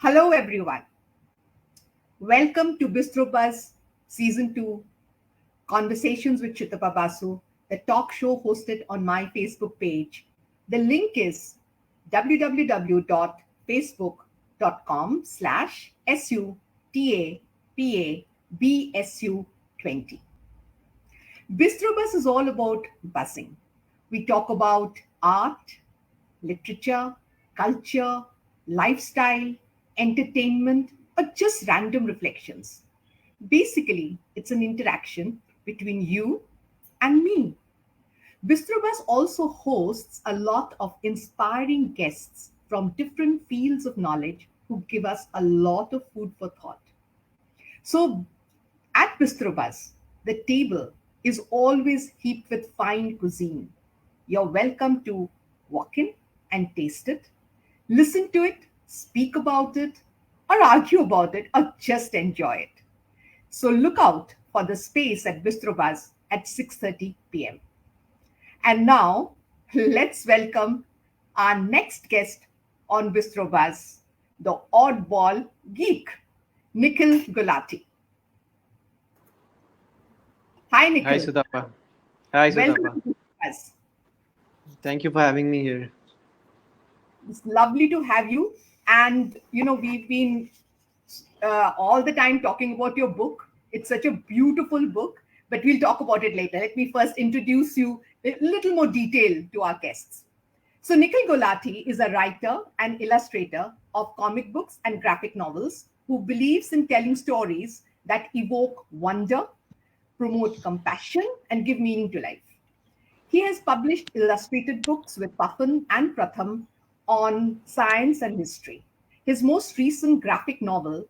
Hello, everyone. Welcome to BISTRO Buzz Season 2 Conversations with Sutapa Basu, the talk show hosted on my Facebook page. The link is www.facebook.com/SUTAPABSU20. Bistro Buzz is all about buzzing. We talk about art, literature, culture, lifestyle, entertainment, or just random reflections. Basically, it's an interaction between you and me. Bistrobus also hosts a lot of inspiring guests from different fields of knowledge who give us a lot of food for thought. So, at Bistrobus, the table is always heaped with fine cuisine. You're welcome to walk in and taste it, listen to it, speak about it, or argue about it, or just enjoy it. So look out for the space at Bistro Buzz at 6:30 p.m. And now let's welcome our next guest on Bistro Buzz, the oddball geek, Nikhil Gulati. Hi, Hi Nikhil. Sutapa. Hi Welcome Sutapa. to us. Thank you for having me here. It's lovely to have you. And, we've been all the time talking about your book. It's such a beautiful book, but we'll talk about it later. Let me first introduce you a little more detail to our guests. So, Nikhil Gulati is a writer and illustrator of comic books and graphic novels who believes in telling stories that evoke wonder, promote compassion, and give meaning to life. He has published illustrated books with Puffin and Pratham on science and history. His most recent graphic novel,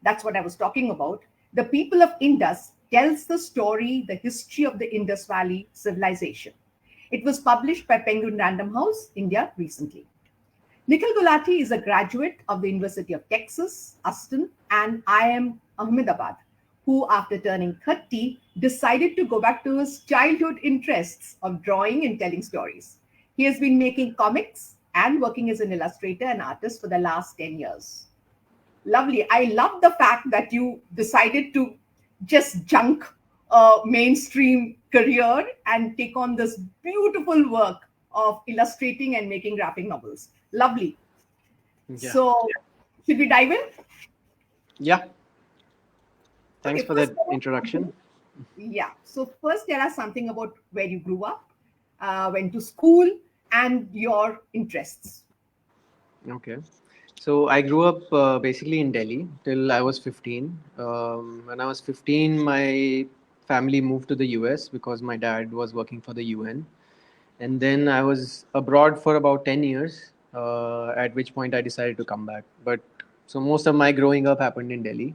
that's what I was talking about, The People of Indus, tells the story, the history of the Indus Valley civilization. It was published by Penguin Random House, India, recently. Nikhil Gulati is a graduate of the University of Texas, Austin, and IIM Ahmedabad, who, after turning 30, decided to go back to his childhood interests of drawing and telling stories. He has been making comics and working as an illustrator and artist for the last 10 years. Lovely. I love the fact that you decided to just junk a mainstream career and take on this beautiful work of illustrating and making graphic novels. Lovely. Yeah. So, should we dive in? Yeah. Thanks Okay, for first, that introduction. yeah. So, first, tell us something about where you grew up, went to school, and your interests. Okay. So I grew up basically in Delhi till I was 15. When I was 15, my family moved to the US because my dad was working for the UN. And then I was abroad for about 10 years, at which point I decided to come back. But so most of my growing up happened in Delhi.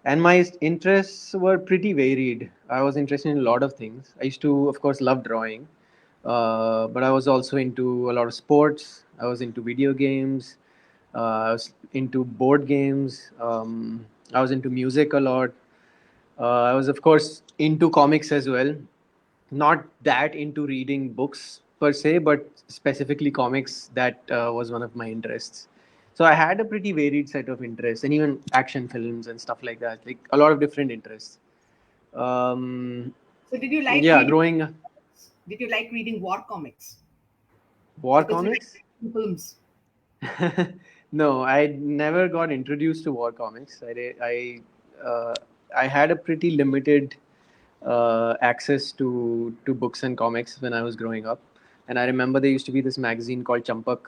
And my interests were pretty varied. I was interested in a lot of things. I used to, of course, love drawing, but I was also into a lot of sports. I was into video games. I was into board games. I was into music a lot. I was, of course, into comics as well. Not that into reading books per se, but specifically comics. That was one of my interests. So I had a pretty varied set of interests, and even action films and stuff like that. Like a lot of different interests. Um, So, did you like yeah, reading? growing Did you like reading war comics? war Because you comics. like films. No, I never got introduced to war comics. I had a pretty limited access to books and comics when I was growing up. And I remember there used to be this magazine called Champak,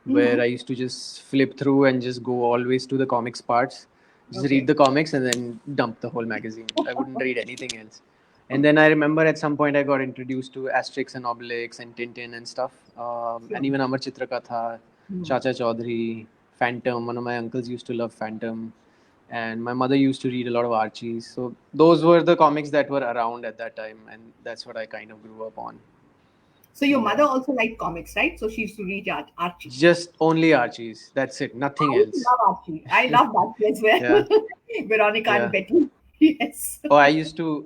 where Hmm. I used to just flip through and just go always to the comics parts, just read Okay. the comics and then dump the whole magazine. I wouldn't read anything else. And then I remember at some point I got introduced to Asterix and Obelix and Tintin and stuff, Sure. and even Amar Chitrakatha, Hmm. Chacha Chaudhary, Phantom. One of my uncles used to love Phantom, and my mother used to read a lot of Archies. So those were the comics that were around at that time, and that's what I kind of grew up on. So your Yeah, mother also liked comics, right? So she used to read Archie. just only Archies. That's it. Nothing I else. love Archie. I love Archie as Yeah, well. Veronica and yeah. Betty. Yes. Oh, I used to,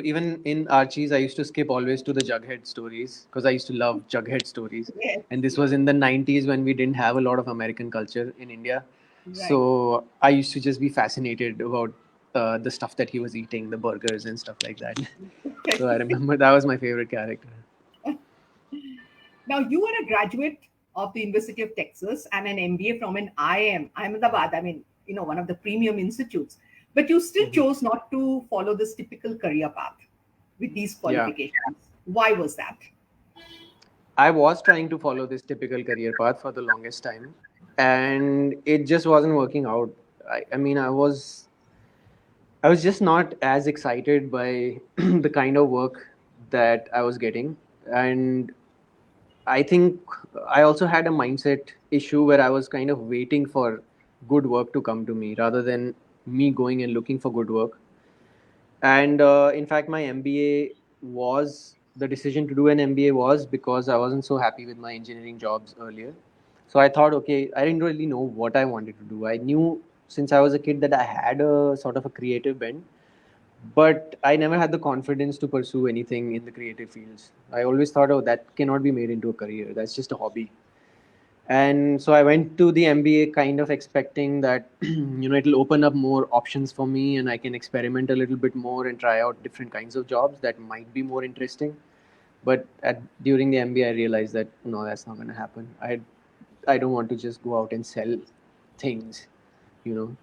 even in Archies, I used to skip always to the Jughead stories because I used to love Jughead stories. Yes. And this Yes. was in the 90s when we didn't have a lot of American culture in India. Right. So I used to just be fascinated about the stuff that he was eating, the burgers and stuff like that. So I remember that was my favorite character. Now, you are a graduate of the University of Texas and an MBA from an IIM, Ahmedabad. I mean, one of the premium institutes. But you still Mhm. chose not to follow this typical career path with these Yeah. qualifications. Why was that? I was trying to follow this typical career path for the longest time, and it just wasn't working out. I mean, I was just not as excited by the kind of work that I was getting, and I think I also had a mindset issue where I was kind of waiting for good work to come to me rather than me going and looking for good work. And in fact, my MBA was the decision to do an MBA was because I wasn't so happy with my engineering jobs earlier. So I thought, okay, I didn't really know what I wanted to do. I knew since I was a kid that I had a sort of a creative bent, but I never had the confidence to pursue anything in the creative fields. I always thought, oh, that cannot be made into a career. That's just a hobby. And so I went to the MBA kind of expecting that it'll open up more options for me and I can experiment a little bit more and try out different kinds of jobs that might be more interesting. But during the MBA, I realized that no, that's not going to happen. I don't want to just go out and sell things. You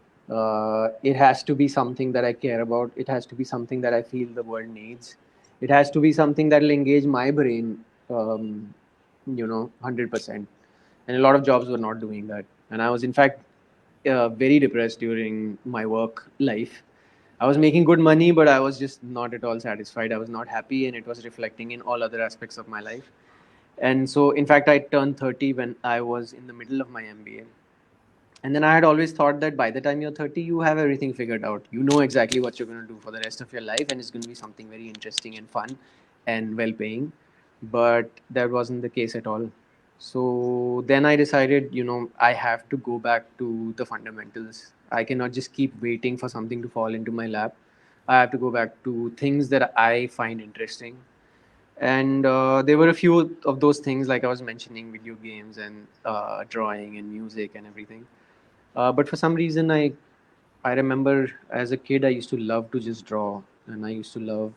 it has to be something that I care about. It has to be something that I feel the world needs. It has to be something that will engage my brain, 100%. And a lot of jobs were not doing that. And I was, in fact, very depressed during my work life. I was making good money, but I was just not at all satisfied. I was not happy, and it was reflecting in all other aspects of my life. And so, in fact, I turned 30 when I was in the middle of my MBA. And then I had always thought that by the time you're 30, you have everything figured out. You know exactly what you're going to do for the rest of your life, and it's going to be something very interesting and fun and well paying. But that wasn't the case at all. So then I decided, I have to go back to the fundamentals. I cannot just keep waiting for something to fall into my lap. I have to go back to things that I find interesting. And there were a few of those things, like I was mentioning, video games and drawing and music and everything. But for some reason, I remember as a kid, I used to love to just draw, and I used to love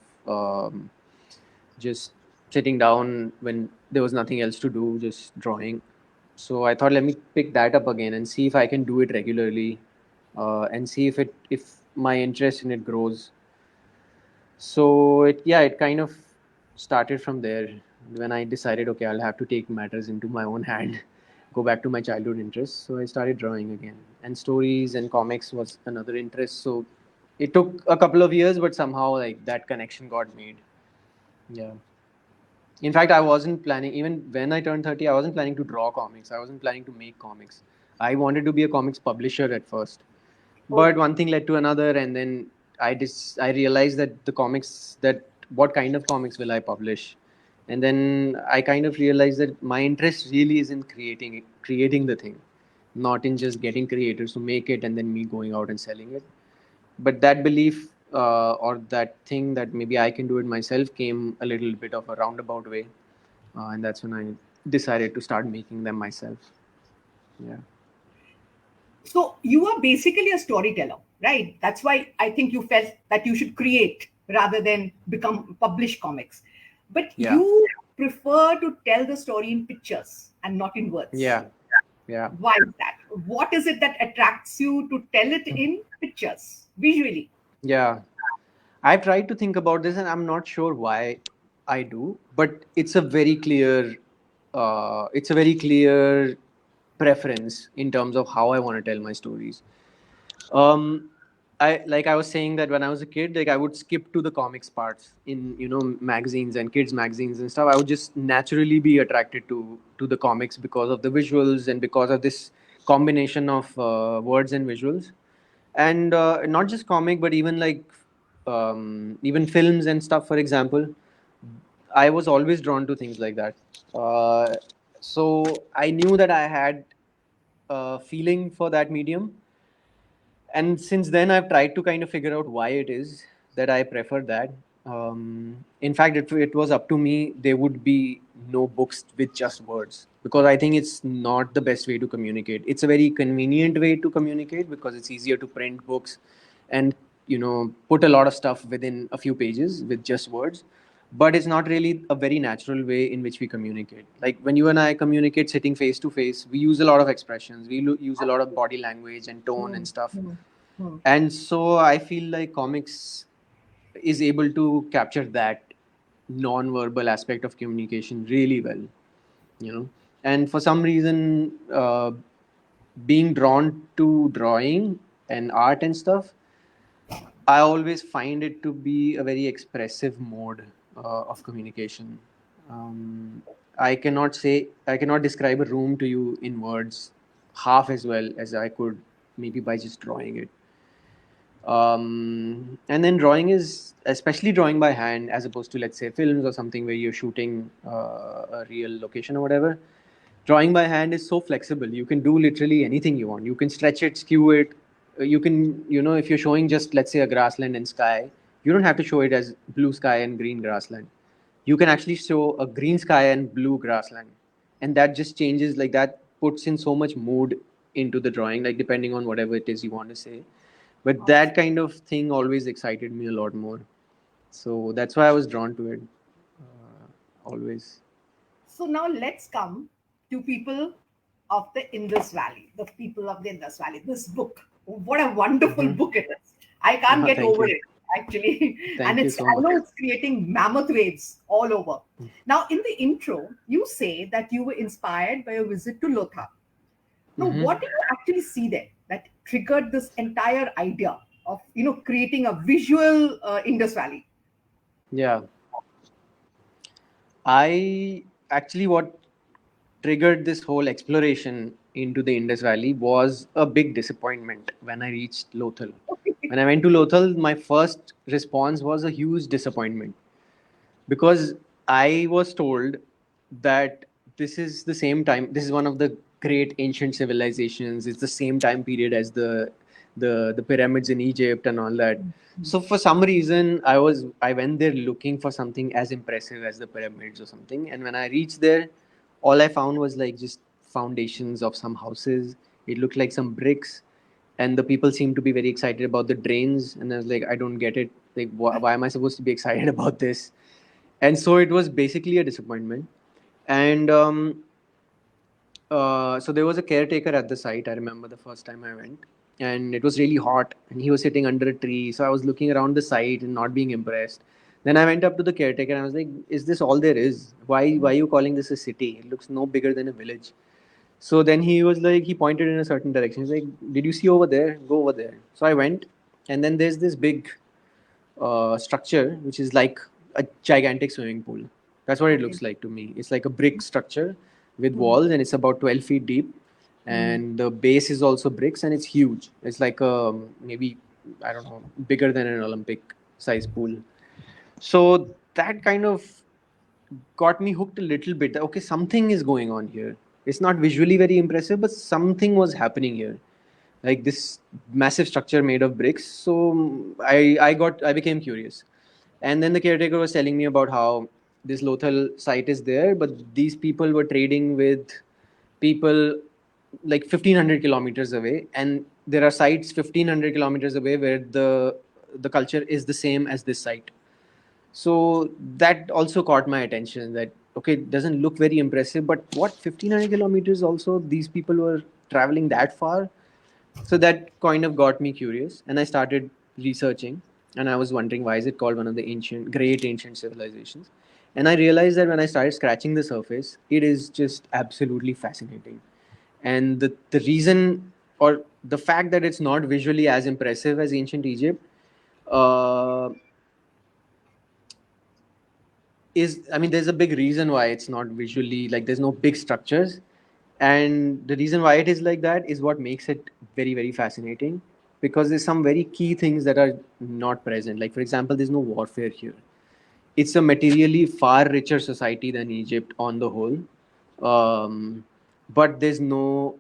just sitting down when there was nothing else to do, just drawing. So I thought, let me pick that up again and see if I can do it regularly, and see if my interest in it grows. So it kind of started from there when I decided, okay, I'll have to take matters into my own hand, go back to my childhood interests. So I started drawing again, and stories and comics was another interest. So it took a couple of years, but somehow like that connection got made. Yeah. In fact, I wasn't planning, even when I turned 30, I wasn't planning to draw comics. I wasn't planning to make comics. I wanted to be a comics publisher at first, Oh, but one thing led to another, and then I realized that the comics that what kind of comics will I publish, and then I kind of realized that my interest really is in creating the thing, not in just getting creators to make it and then me going out and selling it. But that belief, or that thing that maybe I can do it myself, came a little bit of a roundabout way, and that's when I decided to start making them myself. Yeah. so you are basically a storyteller, right? That's why I think you felt that you should create rather than become publish comics. But Yeah. you prefer to tell the story in pictures and not in words. Yeah. Yeah. Why is that? What is it that attracts you to tell it in pictures, visually? Yeah. I've tried to think about this, and I'm not sure why I do, but it's a very clear preference in terms of how I want to tell my stories. Um, I was saying that when I was a kid, like I would skip to the comics parts in magazines and kids magazines and stuff. I would just naturally be attracted to the comics because of the visuals and because of this combination of words and visuals, and not just comic, but even like even films and stuff. For example, I was always drawn to things like that. Uh, so I knew that I had a feeling for that medium, and since then I've tried to kind of figure out why it is that I prefer that. In fact, if it was up to me, there would be no books with just words, because I think it's not the best way to communicate. It's a very convenient way to communicate because it's easier to print books and put a lot of stuff within a few pages with just words. But it's not really a very natural way in which we communicate. Like when you and I communicate sitting face to face, we use a lot of expressions, we use a lot of body language and tone Hmm. and stuff. Hmm. Hmm. And so I feel like comics is able to capture that non-verbal aspect of communication really well, you know. And for some reason, being drawn to drawing and art and stuff, I always find it to be a very expressive mode of communication. um, I cannot describe a room to you in words half as well as I could maybe by just drawing it. And then drawing is, especially drawing by hand as opposed to, let's say, films or something where you're shooting a real location or whatever. Drawing by hand is so flexible. You can do literally anything you want. You can stretch it, skew it. You can, if you're showing just, let's say, a grassland and sky, you don't have to show it as blue sky and green grassland. You can actually show a green sky and blue grassland, and that just changes, like that puts in so much mood into the drawing, like depending on whatever it is you want to say. But that kind of thing always excited me a lot more, so that's why I was drawn to it, always. So now let's come to people of the Indus Valley, the people of the Indus Valley. This book, what a wonderful Mm-hmm. book it is. I can't get Thank over you. it actually, and Thank you it's so I much. know it's creating mammoth waves all over. Now, in the intro, you say that you were inspired by a visit to Lothar. Now, Mm-hmm. what did you actually see there that triggered this entire idea of creating a visual Indus Valley? Yeah, I actually, what triggered this whole exploration into the Indus Valley was a big disappointment when I reached Lothal. When I went to Lothal, my first response was a huge disappointment, because I was told that this is the same time. This is one of the great ancient civilizations. It's the same time period as the pyramids in Egypt and all that. So for some reason, I went there looking for something as impressive as the pyramids or something. And when I reached there, all I found was like just foundations of some houses. It looked like some bricks, and the people seemed to be very excited about the drains. And I was like, I don't get it. Like, why am I supposed to be excited about this? And so it was basically a disappointment. And so there was a caretaker at the site. I remember the first time I went, and it was really hot, and he was sitting under a tree. So I was looking around the site and not being impressed. Then I went up to the caretaker and I was like, "Is this all there is? Why are you calling this a city? It looks no bigger than a village." So then he was like, he pointed in a certain direction. He's like, "Did you see over there? Go over there." So I went, and then there's this big structure which is like a gigantic swimming pool. That's what it Okay. looks like to me. It's like a brick structure with Hmm. walls, and it's about 12 feet deep. Hmm. And the base is also bricks, and it's huge. It's like maybe, I don't know, bigger than an Olympic size pool. So that kind of got me hooked a little bit. Okay, something is going on here. It's not visually very impressive, but something was happening here, like this massive structure made of bricks. So I became curious, and then the caretaker was telling me about how this Lothal site is there, but these people were trading with people like 1500 kilometers away, and there are sites 1500 kilometers away where the culture is the same as this site. So that also caught my attention, that okay, it doesn't look very impressive, but what, 1500 kilometers, also these people were traveling that far. So that kind of got me curious, and I started researching, and I was wondering, why is it called one of the great ancient civilizations? And I realized that when I started scratching the surface, it is just absolutely fascinating. And the reason, or the fact that it's not visually as impressive as ancient Egypt, uh, I mean, there's a big reason why it's not visually, like, there's no big structures. And the reason why it is like that is what makes it very, very fascinating, because there's some very key things that are not present. Like, for example, there's no warfare here. It's a materially far richer society than Egypt on the whole. But there's no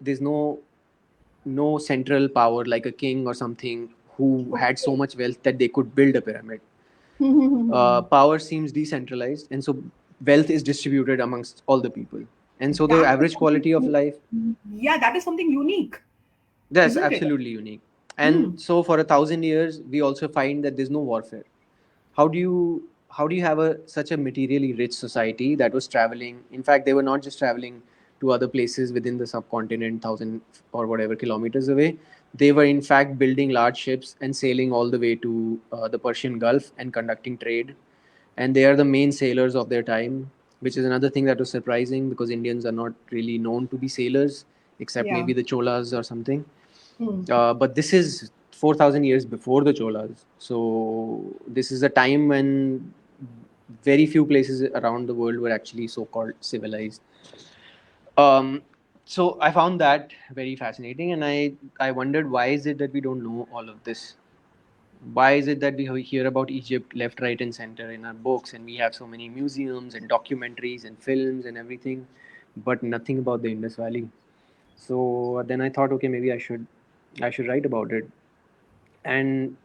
central power like a king or something who had so much wealth that they could build a pyramid. Power seems decentralized, and so wealth is distributed amongst all the people, and so the That is average something, quality of life. yeah, that is something unique, That's isn't it? absolutely unique. And Hmm. so for 1,000 years, we also find that there's no warfare. How do you have such a materially rich society that was traveling? In fact, they were not just traveling to other places within the subcontinent, thousand or whatever kilometers away. They were in fact building large ships and sailing all the way to the Persian Gulf and conducting trade. And they are the main sailors of their time, which is another thing that was surprising because Indians are not really known to be sailors, except Yeah. maybe the Cholas or something. Hmm. But this is 4,000 years before the Cholas. So this is a time when very few places around the world were actually so-called civilized. Um, so I found that very fascinating, and I wondered, why is it that we don't know all of this? Why is it that we hear about Egypt left, right, and center in our books, and we have so many museums and documentaries and films and everything, but nothing about the Indus Valley? So then I thought, okay, maybe I should write about it. And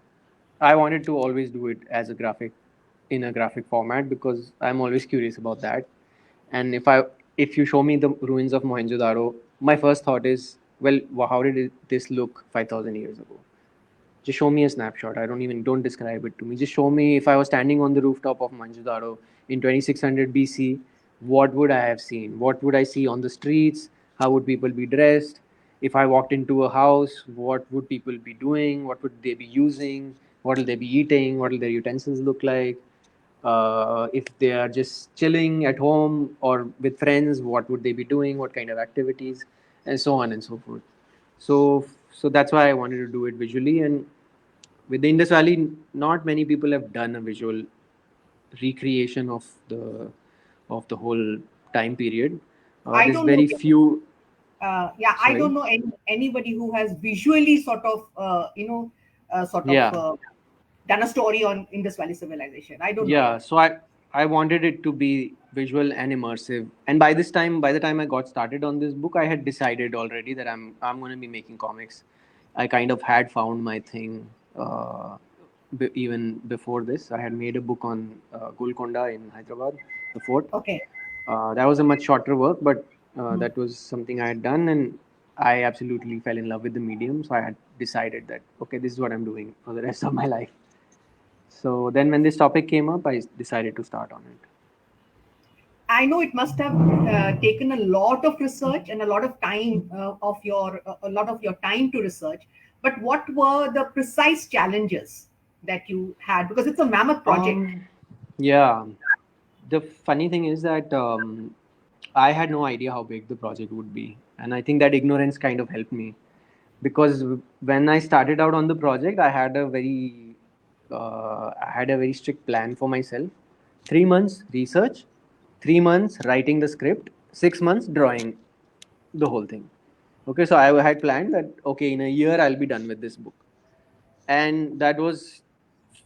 I wanted to always do it as a graphic, in a graphic format, because I'm always curious about that. And if you show me the ruins of Mohenjo-daro, my first thought is, well, how did this look 5,000 years ago? Just show me a snapshot. Don't describe it to me. Just show me, if I was standing on the rooftop of Mohenjo-daro in 2600 BC, what would I have seen? What would I see on the streets? How would people be dressed? If I walked into a house, what would people be doing? What would they be using? What will they be eating? What will their utensils look like? If they are just chilling at home or with friends, what would they be doing? What kind of activities? And so on and so forth. So that's why I wanted to do it visually. And with the Indus Valley, not many people have done a visual recreation of the whole time period. I There's don't know. very few. Yeah, I Sorry. don't know anybody who has visually sort of, sort of Yeah, done a story on Indus Valley civilization. I don't know. yeah. So I wanted it to be visual and immersive. And by the time I got started on this book, I had decided already that I'm going to be making comics. I kind of had found my thing. Even before this, I had made a book on Golconda in Hyderabad, the fort. Okay. That was a much shorter work, but Hmm. that was something I had done, and I absolutely fell in love with the medium. So I had decided that, okay, this is what I'm doing for the rest of my life. So then, when this topic came up, I decided to start on it. I know it must have taken a lot of research and a lot of time of your a lot of your time to research. But what were the precise challenges that you had? Because it's a mammoth project. Yeah, the funny thing is that I had no idea how big the project would be, and I think that ignorance kind of helped me, because when I started out on the project, I had a very strict plan for myself. 3 months research, 3 months writing the script, 6 months drawing the whole thing. Okay, so I had planned that, okay, in a year I'll be done with this book, and that was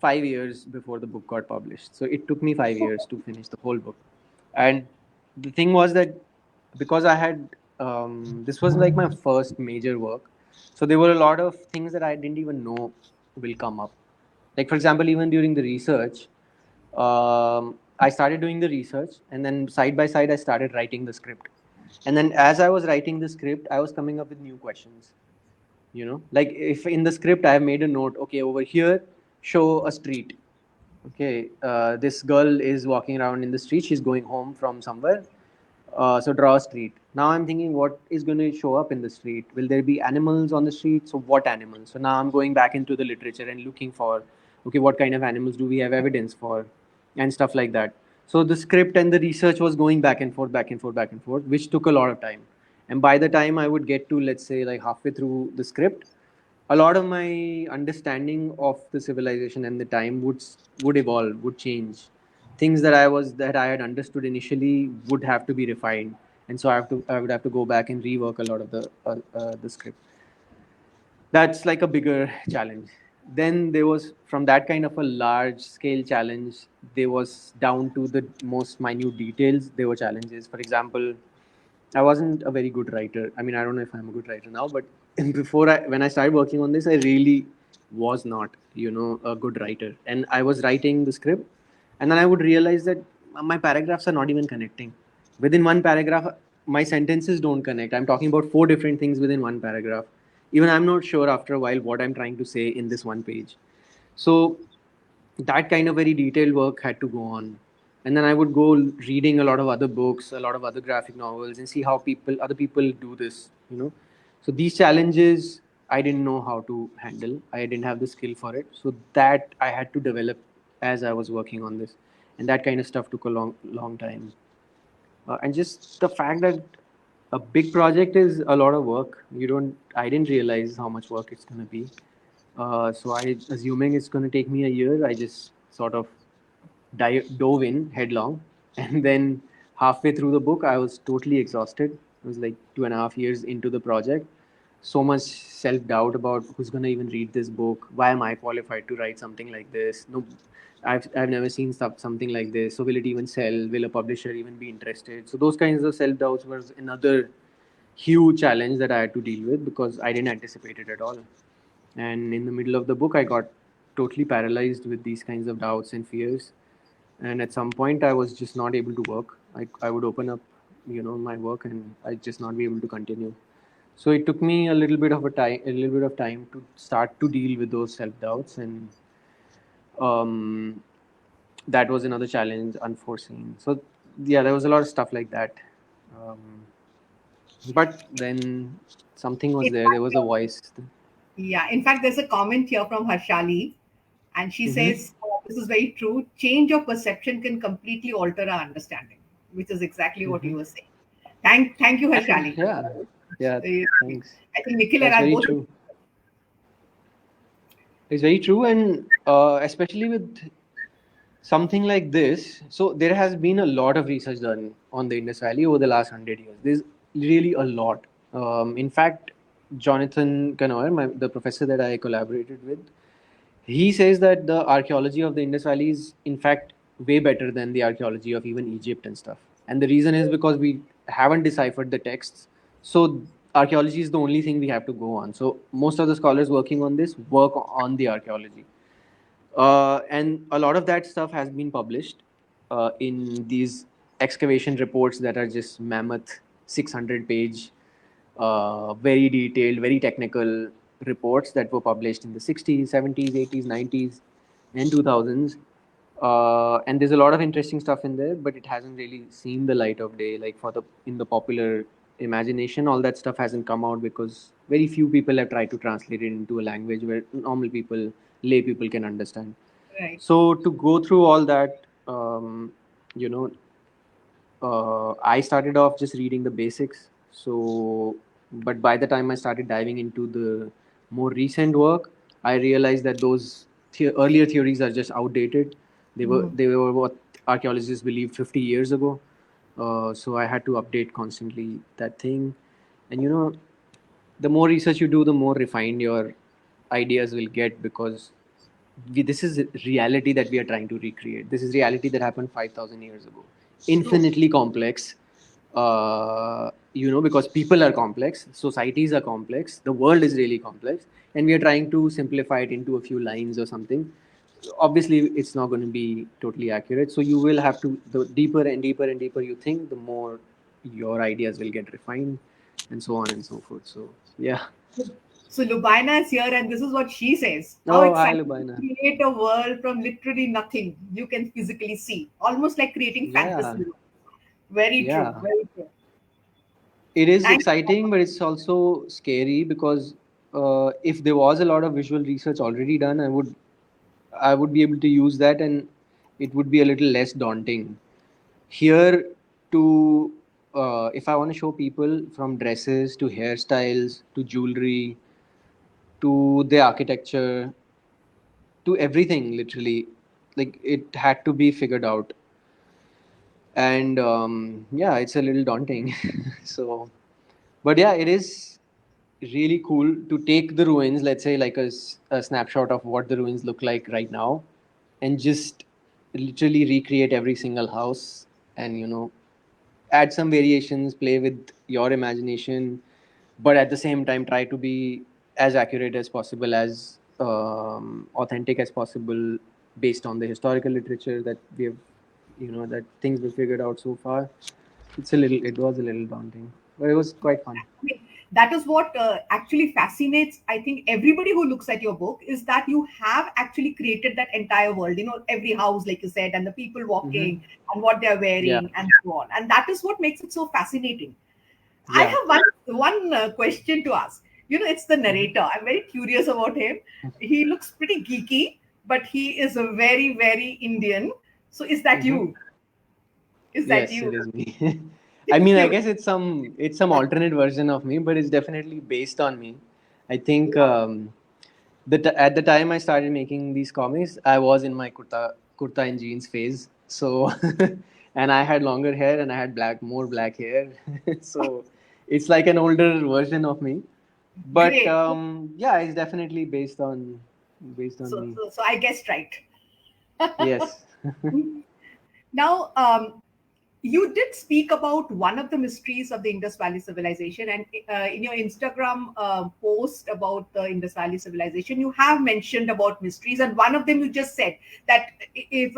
5 years before the book got published. So it took me 5 years to finish the whole book. And the thing was that, because I had this was like my first major work, so there were a lot of things that I didn't even know will come up. Like, for example, even during the research, I started doing the research, and then side by side I started writing the script. And then as I was writing the script, I was coming up with new questions. Like, if in the script I have made a note, okay, over here show a street. Okay, this girl is walking around in the street, she's going home from somewhere. So draw a street. Now I'm thinking, what is going to show up in the street? Will there be animals on the street? So what animals? So now I'm going back into the literature and looking for, okay, what kind of animals do we have evidence for, and stuff like that. So the script and the research was going back and forth, back and forth, back and forth, which took a lot of time. And by the time I would get to, let's say, like halfway through the script, a lot of my understanding of the civilization and the time would evolve, would change. Things that I had understood initially would have to be refined, and so I would have to go back and rework a lot of the script. That's like a bigger challenge. Then there was, from that kind of a large scale challenge, there was down to the most minute details, there were challenges. For example, I wasn't a very good writer. I mean, I don't know if I'm a good writer now, but when I started working on this, I really was not, a good writer. And I was writing the script, and then I would realize that my paragraphs are not even connecting. Within one paragraph, my sentences don't connect. I'm talking about four different things within one paragraph. Even I'm not sure after a while what I'm trying to say in this one page. So that kind of very detailed work had to go on. And then I would go reading a lot of other books, a lot of other graphic novels, and see how other people do this. So these challenges I didn't know how to handle. I didn't have the skill for it. So that I had to develop as I was working on this. And that kind of stuff took a long time. And just the fact that a big project is a lot of work. I didn't realize how much work it's going to be. So assuming it's going to take me a year, I just sort of dove in headlong. And then halfway through the book, I was totally exhausted. It was like 2.5 years into the project. So much self doubt about who's going to even read this book. Why am I qualified to write something like this? No, I've never seen something like this. So will it even sell? Will a publisher even be interested? So those kinds of self doubts was another huge challenge that I had to deal with because I didn't anticipate it at all. And in the middle of the book, I got totally paralyzed with these kinds of doubts and fears. And at some point, I was just not able to work. I would open up, my work, and I'd just not be able to continue. So it took me a little bit of time to start to deal with those self doubts, and um, that was another challenge, unforeseen. So yeah, there was a lot of stuff like that. Um, but then something was In there. There fact, was a voice. yeah, in fact, there's a comment here from Harshali, and she Mm-hmm. says, this is very true. Change of perception can completely alter our understanding, which is exactly what Mm-hmm. you were saying. Thank you, And Harshali. yeah, yeah, Uh, thanks. I think Nikhil and That's I very both. true. It's very true, and especially with something like this. So there has been a lot of research done on the Indus Valley over the last 100 years. There's really a lot. In fact, Jonathan Canoyer, the professor that I collaborated with, he says that the archaeology of the Indus Valley is, in fact, way better than the archaeology of even Egypt and stuff. And the reason is because we haven't deciphered the texts. So archaeology is the only thing we have to go on. So most of the scholars working on this work on the archaeology. And a lot of that stuff has been published in these excavation reports that are just mammoth 600-page, very detailed, very technical reports that were published in the 60s, 70s, 80s, 90s, and 2000s. And there's a lot of interesting stuff in there, but it hasn't really seen the light of day. Like in the popular imagination, all that stuff hasn't come out because very few people have tried to translate it into a language where normal people, lay people can understand. Right. So to go through all that, you know, I started off just reading the basics. So, but by the time I started diving into the more recent work, I realized that those earlier theories are just outdated. Mm. They were what archaeologists believed 50 years ago. So I had to update constantly that thing. And the more research you do, the more refined your ideas will get because this is reality that we are trying to recreate. This is reality that happened 5,000 years ago. True. Infinitely complex, because people are complex, societies are complex, the world is really complex, and we are trying to simplify it into a few lines or something. Obviously, it's not going to be totally accurate. So you will have to, the deeper and deeper and deeper you think, the more your ideas will get refined, and so on and so forth. So, yeah. So Lubaina is here, and this is what she says. How Oh, hi, exciting Lubaina. to create a world from literally nothing you can physically see, almost like creating Yeah, fantasy. Very true. yeah. Very true. It is Thank you so exciting, much. but it's also scary because if there was a lot of visual research already done, I would be able to use that, and it would be a little less daunting. Here, to if I want to show people from dresses to hairstyles to jewelry to the architecture to everything, literally, like it had to be figured out, and yeah, it's a little daunting. So, but yeah, it is really cool to take the ruins, let's say like a snapshot of what the ruins look like right now, and just literally recreate every single house, and add some variations, play with your imagination, but at the same time try to be as accurate as possible as authentic as possible based on the historical literature that we have, that things we figured out so far. It was a little daunting, but it was quite fun. I mean, that is what actually fascinates, I think, everybody who looks at your book, is that you have actually created that entire world, every house, like you said, and the people Mm-hmm. walking and what they're Yeah, wearing and so on. And that is what makes it so fascinating. I yeah. have one question to ask. It's the Mm-hmm. narrator. I'm very curious about him. He looks pretty geeky, but he is a very, very Indian. So is that Mm-hmm. you? Is that Yes, you? it is me. I mean, I Cute. guess it's some alternate version of me, but it's definitely based on me. I think at the time I started making these comics, I was in my kurta and jeans phase. So, and I had longer hair and I had more black hair. So, it's like an older version of me. But Great. yeah, it's definitely based on So, me. so, so I guessed right. Yes. Now, you did speak about one of the mysteries of the Indus Valley civilization, and in your Instagram post about the Indus Valley civilization, you have mentioned about mysteries, and one of them you just said that it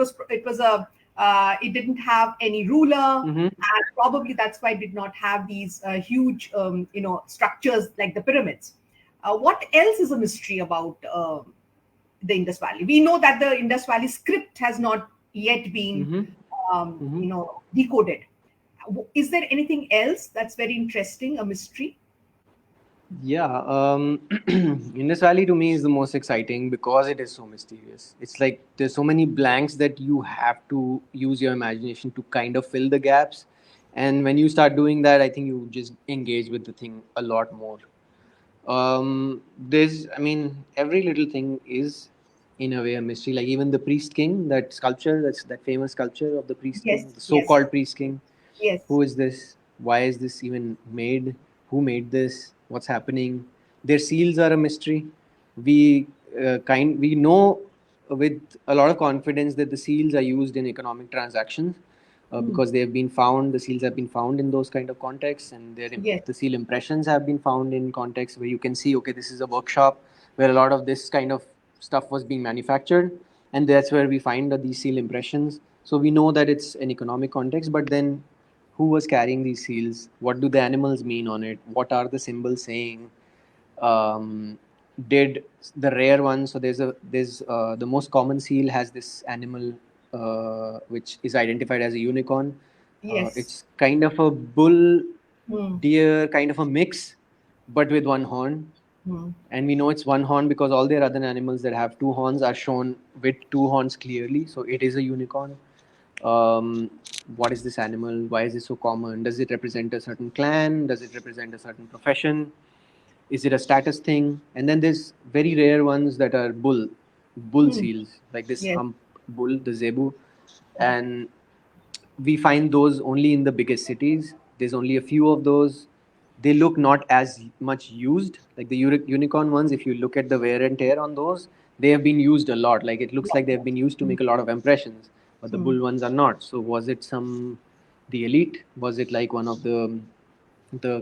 didn't have any ruler, Mm-hmm. and probably that's why it did not have these huge structures like the pyramids. What else is a mystery about the Indus Valley? We know that the Indus Valley script has not yet been, Mm-hmm. Mm-hmm. decoded. Is there anything else that's very interesting, a mystery? Yeah, Indus Valley to me is the most exciting because it is so mysterious. It's like there's so many blanks that you have to use your imagination to kind of fill the gaps. And when you start doing that, I think you just engage with the thing a lot more. I mean, every little thing is in a way a mystery. Like even the Priest King, that sculpture, that's that famous sculpture of the Priest Yes, King, the yes, so-called Priest King. yes, Who is this? Why is this even made? Who made this? What's happening? Their seals are a mystery. We know with a lot of confidence that the seals are used in economic transactions mm, because they have been found. The seals have been found in those kind of contexts, and yes, the seal impressions have been found in contexts where you can see, okay, this is a workshop where a lot of this kind of stuff was being manufactured, and that's where we find these seal impressions. So we know that it's an economic context, but then who was carrying these seals? What do the animals mean on it? What are the symbols saying? um, did the rare ones, so there's the most common seal has this animal which is identified as a unicorn. yes, It's kind of a bull mm, deer kind of a mix, but with one horn. mm, And we know it's one horn because all their other animals that have two horns are shown with two horns clearly, so it is a unicorn. um, what is this animal? Why is it so common? Does it represent a certain clan? Does it represent a certain profession? Is it a status thing? And then there's very rare ones that are bull mm, seals, like this yes, hump bull, the zebu. And we find those only in the biggest cities. There's only a few of those. They look not as much used, like the unicorn ones. If you look at the wear and tear on those, they have been used a lot. Like it looks yeah, like they have been used to mm, make a lot of impressions, but the mm, bull ones are not. So was it the elite? Was it like one of the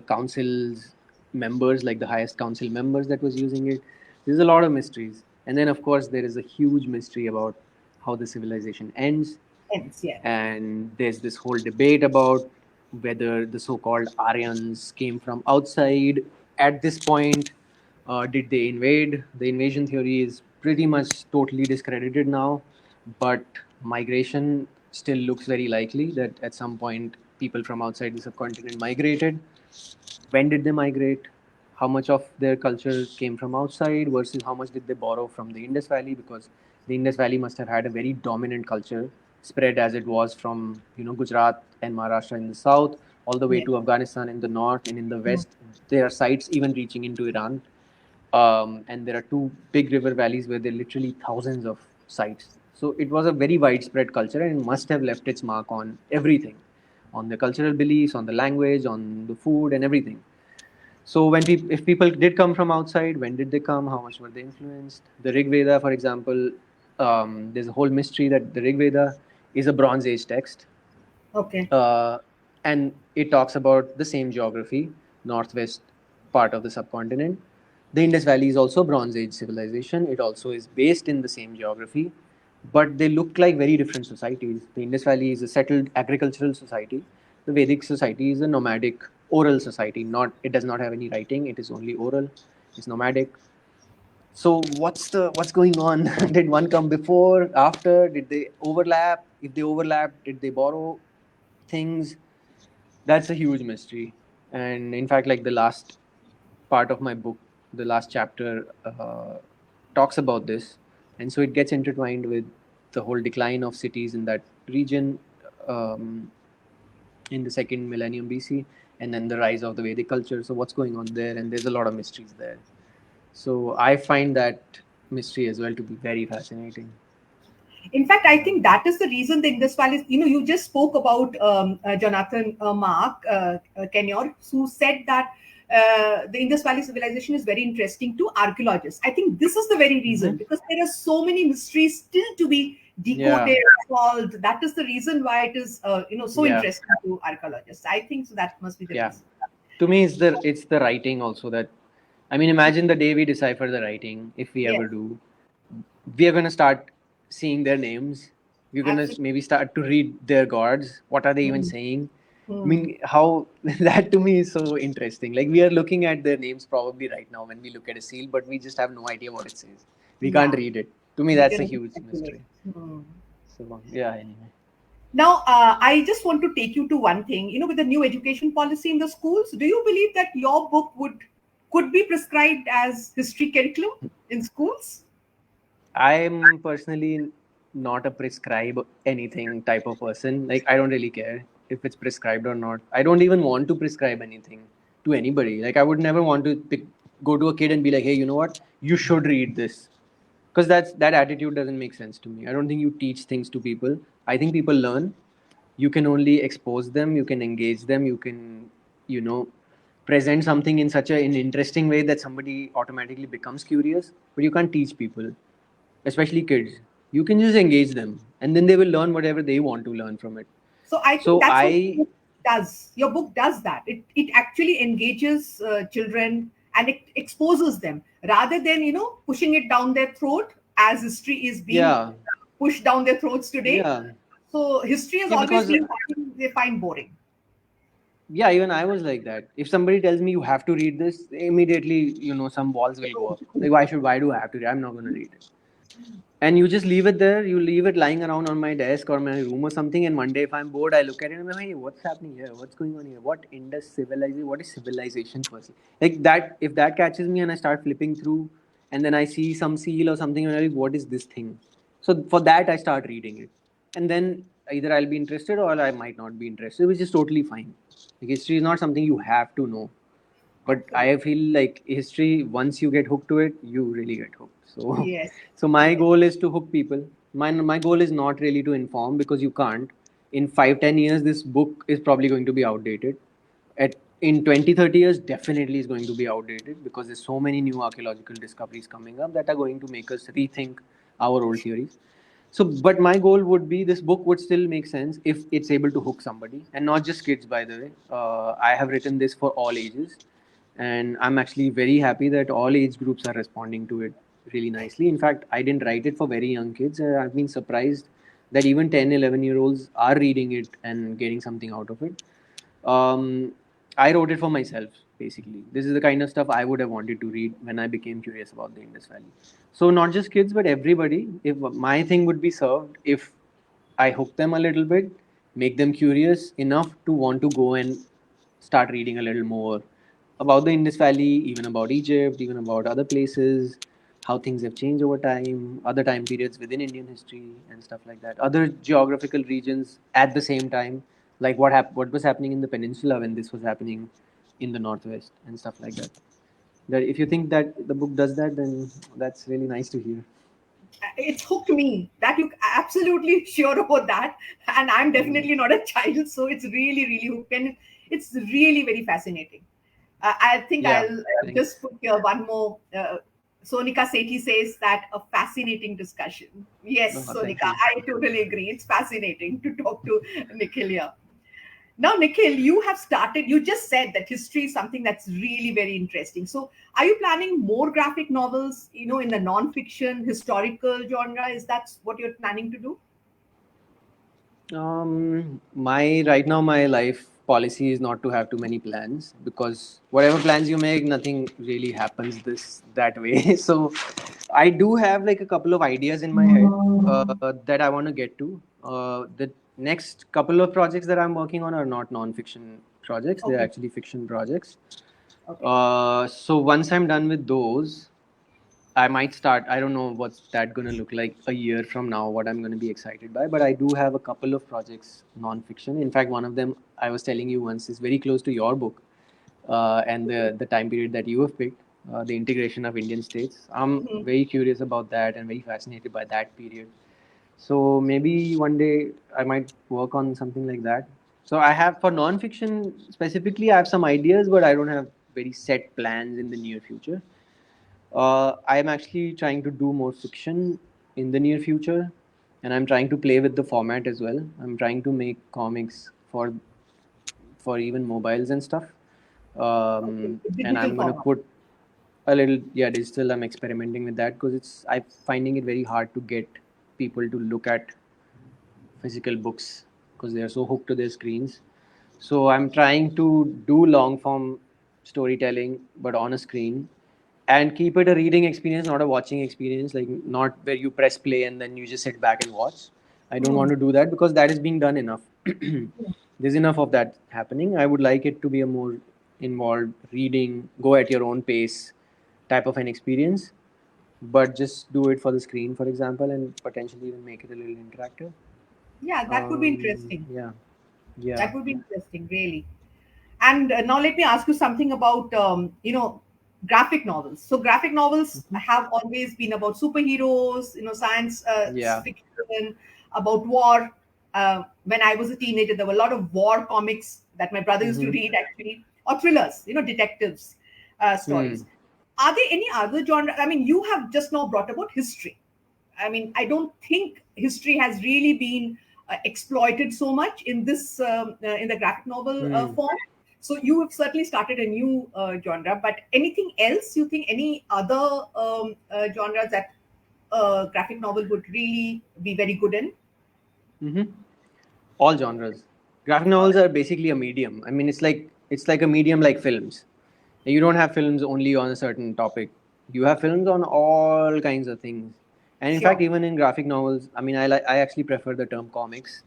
council's members, like the highest council members that was using it? There's a lot of mysteries. And then, of course, there is a huge mystery about how the civilization ends. hence, yeah, And there's this whole debate about whether the so-called Aryans came from outside at this point. Did they invade? The invasion theory is pretty much totally discredited now, but migration still looks very likely that at some point people from outside the subcontinent migrated. When did they migrate? How much of their culture came from outside versus how much did they borrow from the Indus Valley? Because the Indus Valley must have had a very dominant culture, spread as it was from Gujarat and Maharashtra in the south, all the way yeah, to Afghanistan in the north, and in the mm, west there are sites even reaching into Iran. And there are two big river valleys where there are literally thousands of sites. So it was a very widespread culture and it must have left its mark on everything, on the cultural beliefs, on the language, on the food, and everything. So if people did come from outside, when did they come? How much were they influenced? The Rig Veda, for example, there's a whole mystery that the Rig Veda is a Bronze Age text, okay, uh, and it talks about the same geography, northwest part of the subcontinent. The Indus Valley is also Bronze Age civilization. It also is based in the same geography, but they look like very different societies. The Indus Valley is a settled agricultural society. The Vedic society is a nomadic oral society. Not it does not have any writing. It is only oral. It's nomadic. So what's going on? Did one come before, after? Did they overlap? If they overlap, did they borrow things? That's a huge mystery. And in fact, like the last part of my book, the last chapter talks about this, and so it gets intertwined with the whole decline of cities in that region um, in the second millennium BC, and then the rise of the Vedic culture. So what's going on there? And there's a lot of mysteries there. So I find that mystery as well to be very fascinating. In fact, I think that is the reason the Indus Valley is, you just spoke about Jonathan Mark Kenyor, who said that the Indus Valley civilization is very interesting to archaeologists. I think this is the very Mm-hmm. reason, because there are so many mysteries still to be Yeah, decoded, solved. That is the reason why it is, so yeah, interesting to archaeologists. I think so that must be the yeah. reason. To me, it's the writing also that, I mean, imagine the day we decipher the writing, if we Yes, ever do, we are going to start seeing their names. We're going to absolutely. maybe start to read their gods. What are they even Hmm. saying? I Hmm. mean, how that to me is so interesting. Like, we are looking at their names probably right now when we look at a seal, but we just have no idea what it says. We can't Yeah, read it. To me, we that's a can only huge speculate. mystery. Hmm. So, yeah, anyway. Now, I just want to take you to one thing. With the new education policy in the schools, do you believe that your book could be prescribed as history curriculum in schools? I'm personally not a prescribe anything type of person. Like, I don't really care if it's prescribed or not. I don't even want to prescribe anything to anybody. Like, I would never want to go to a kid and be like, hey, you know what? You should read this. Because that attitude doesn't make sense to me. I don't think you teach things to people. I think people learn. You can only expose them. You can engage them. You can, you know, present something in such an interesting way that somebody automatically becomes curious. But you can't teach people, especially kids. You can just engage them, and then they will learn whatever they want to learn from it. So I think So that's what I, your book does. Your book does that. It actually engages children, and it exposes them rather than pushing it down their throat, as history is being yeah, pushed down their throats today. yeah, So history has yeah, always because been something they find boring. yeah, even I was like that. If somebody tells me you have to read this, immediately, some walls will go up. Like, why do I have to read? I'm not going to read it. And you just leave it there. You leave it lying around on my desk or my room or something. And one day, if I'm bored, I look at it and I'm like, hey, what's happening here? What's going on here? What Indus civilization? What is civilization first? Like that, if that catches me and I start flipping through, and then I see some seal or something, and I'm like, what is this thing? So for that, I start reading it, and then either I'll be interested or I might not be interested, which is totally fine. Like, history is not something you have to know, but Absolutely. I feel like history, once you get hooked to it, you really get hooked. So Yes. so my Yes. goal is to hook people. My goal is not really to inform, because you can't. In 5-10 years, this book is probably going to be outdated. At In 20-30 years, definitely is going to be outdated, because there's so many new archaeological discoveries coming up that are going to make us rethink our old theories. So, but my goal would be, this book would still make sense if it's able to hook somebody, and not just kids, by the way. I have written this for all ages, and I'm actually very happy that all age groups are responding to it really nicely. In fact, I didn't write it for very young kids. I've been surprised that even 10-11 year olds are reading it and getting something out of it. um, I wrote it for myself, basically. This is the kind of stuff I would have wanted to read when I became curious about the Indus Valley. So, not just kids, but everybody. If my thing would be served, if I hook them a little bit, make them curious enough to want to go and start reading a little more about the Indus Valley, even about Egypt, even about other places, how things have changed over time, other time periods within Indian history, and stuff like that. Other geographical regions at the same time, like what was happening in the peninsula when this was happening in the northwest, and stuff like that. That if you think that the book does that, then that's really nice to hear. It's hooked me. That you absolutely sure about that. And I'm Mm. definitely not a child, so it's really, really hooked, and it's really very fascinating. I think Yeah, I'll just thanks. put here one more. Sonika Sethi says that a fascinating discussion. Oh, Yes, thank Sonika, you. I totally agree. It's fascinating to talk to Nikhil here. Now, Nikhil, you have started, you just said that history is something that's really very interesting. So, are you planning more graphic novels, in the non-fiction, historical genre? Is that what you're planning to do? My right now my life policy is not to have too many plans, because whatever plans you make, nothing really happens this that way. So I do have like a couple of ideas in my head that I want to get to. The next couple of projects that I'm working on are not non-fiction projects; they're Okay. actually fiction projects. Okay. So once I'm done with those, I might start. I don't know what's that gonna look like a year from now, what I'm gonna be excited by, but I do have a couple of projects non-fiction. In fact, one of them I was telling you once is very close to your book, and the time period that you have picked, the integration of Indian states. I'm Mhm. very curious about that and very fascinated by that period. So maybe one day I might work on something like that. So I have, for non-fiction specifically, I have some ideas, but I don't have very set plans in the near future. I'm actually trying to do more fiction in the near future, and I'm trying to play with the format as well. I'm trying to make comics for even mobiles and stuff. Okay. And Digital I'm gonna format. put a little, yeah, digital. I'm experimenting with that because I'm finding it very hard to get people to look at physical books because they are so hooked to their screens. So I'm trying to do long form storytelling, but on a screen, and keep it a reading experience, not a watching experience. Like, not where you press play and then you just sit back and watch. I don't want Hmm. to do that because that is being done enough. There's enough of that happening. I would like it to be a more involved reading, go at your own pace type of an experience, but just do it for the screen, for example, and potentially even make it a little interactive. Yeah, that would be interesting. Yeah, yeah. That would be interesting, really. And now let me ask you something about graphic novels. So graphic novels Mhm. have always been about superheroes, science Yeah. fiction, about war. When I was a teenager, there were a lot of war comics that my brother used to Mm-hmm. read, actually, or thrillers, detectives Hmm. stories. Are there any other genre? I mean, you have just now brought about history. I mean, I don't think history has really been exploited so much in this in the graphic novel Hmm. form. So you have certainly started a new genre. But anything else you think? Any other genres that graphic novel would really be very good in? Mm-hmm. All genres. Graphic novels are basically a medium. I mean, it's like a medium like films. You don't have films only on a certain topic. You have films on all kinds of things. And in fact, Sure. even in graphic novels, I mean, I actually prefer the term comics,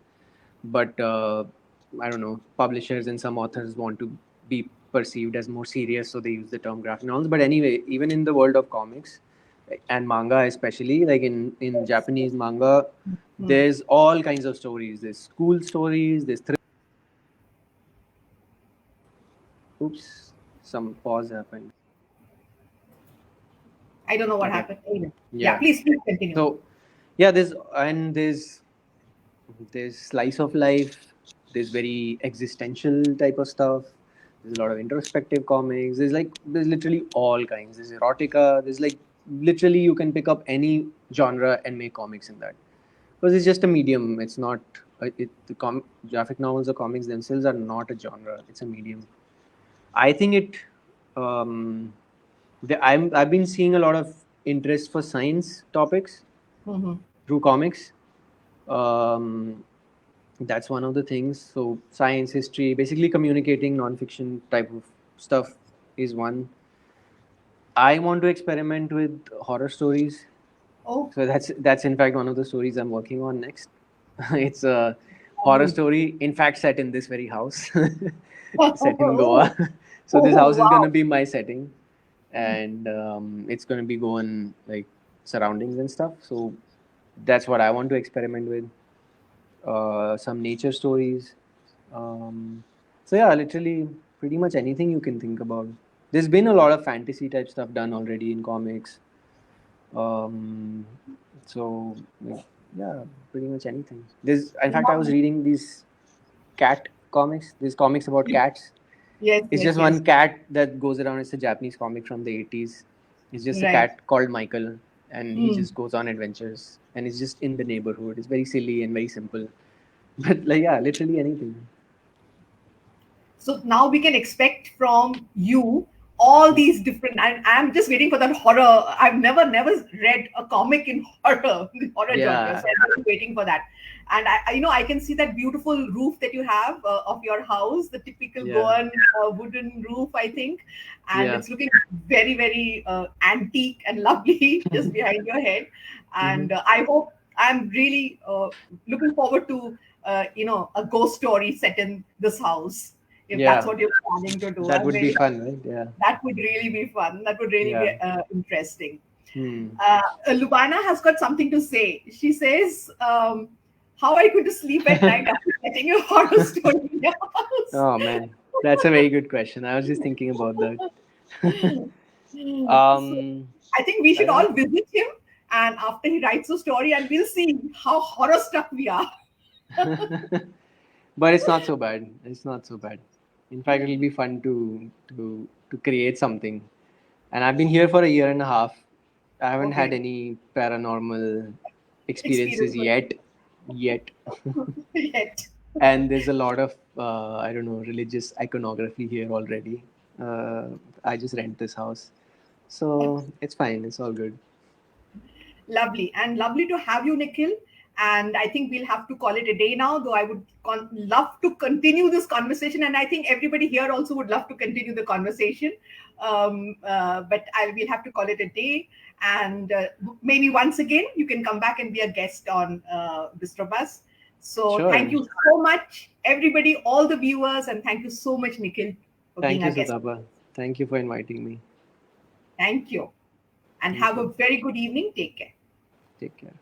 but I don't know, publishers and some authors want to be perceived as more serious, so they use the term graphic novels. But anyway, even in the world of comics and manga, especially like in Yes. Japanese manga, Hmm. there's all kinds of stories. There's school stories. There's oops, some pause happened. I don't know what Okay, happened. Anyway. Yeah, yeah. please continue. So yeah, there's slice of life. There's very existential type of stuff. There's a lot of introspective comics. There's literally all kinds. There's erotica. There's like literally you can pick up any genre and make comics in that, because it's just a medium. It's not graphic novels or comics themselves are not a genre. It's a medium. I think it. Um, I've been seeing a lot of interest for science topics Hmm. through comics. Um, that's one of the things. So science, history, basically communicating nonfiction type of stuff is one. I want to experiment with horror stories. Oh. So that's in fact one of the stories I'm working on next. It's a horror Oh. story, in fact, set in this very house, set in Oh. Goa. So this Oh, house is gonna wow. be my setting, and it's gonna be going like surroundings and stuff. So that's what I want to experiment with. Some nature stories. Um, so yeah, literally pretty much anything you can think about. There's been a lot of fantasy type stuff done already in comics. Um, so like, yeah, pretty much anything. In fact, I was Lovely. reading these cat comics. These comics about cats. Yes, It's yes, just yes. one cat that goes around. It's a Japanese comic from the 80s. It's just a Right. cat called Michael, and he Mm. just goes on adventures. And it's just in the neighborhood. It's very silly and very simple. But like, yeah, literally anything. So now we can expect from you all these different. And I'm just waiting for that horror. I've never read a comic in horror, the horror genre. Yeah, So I'm just waiting for that. And I can see that beautiful roof that you have of your house, the typical yeah, Goan wooden roof, I think, and yeah. it's looking very antique and lovely just behind your head. Hmm. And I hope I'm really looking forward to a ghost story set in this house. If that's Yeah, what you're planning to do, that I'm would be very. fun, right? Yeah, That would really be fun. That would really be yeah. interesting. Hmm. Lubana has got something to say. She says, "How are you going to sleep at night after getting a horror story in your house?" Oh man, that's a very good question. I was just thinking about that. So um, I think we I should don't all visit him, and after he writes a story, and we'll see how horror struck we are. know. But it's not so bad. It's not so bad. In fact, it'll be fun to create something. And I've been here for a year and a half. I haven't had Okay, any paranormal experience experiences with yet. yet. And there's a lot of I don't know, religious iconography here already. Uh, I just rent this house, so it's fine. It's all good. Lovely and lovely to have you, Nikhil. And I think we'll have to call it a day now, though I would love to continue this conversation. And I think everybody here also would love to continue the conversation. But we'll have to call it a day. And maybe once again, you can come back and be a guest on Bistro Bus. So thank Sure. you so much, everybody, all the viewers. And thank you so much, Nikhil, for being Thank you, our guest. Sutapa. Thank you for inviting me. Thank you. And Thank have a you. very good evening. Take care. Take care.